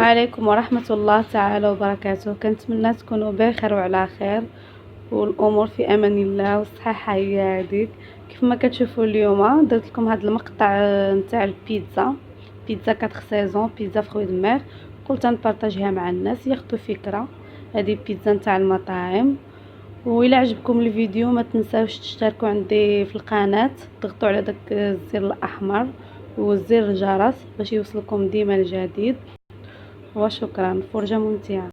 عليكم ورحمة الله تعالى وبركاته. كنتمنى تكونوا بخير وعلى خير والامور في امان الله والصحه هي هذيك. كيف ما كتشوفوا اليوم درت لكم هذا المقطع نتاع البيتزا، بيتزا 4 سيزون، بيتزا فروي دو مير. قلت نبارطاجيها مع الناس ياخذوا فكره. هذه بيتزا نتاع المطاعم. وإلا عجبكم الفيديو ما تنساوش تشتركوا عندي في القناه، تضغطوا على داك الزر الاحمر وزر الجرس باش يوصلكم ديما الجديد. وشكرا، فرجة ممتعة.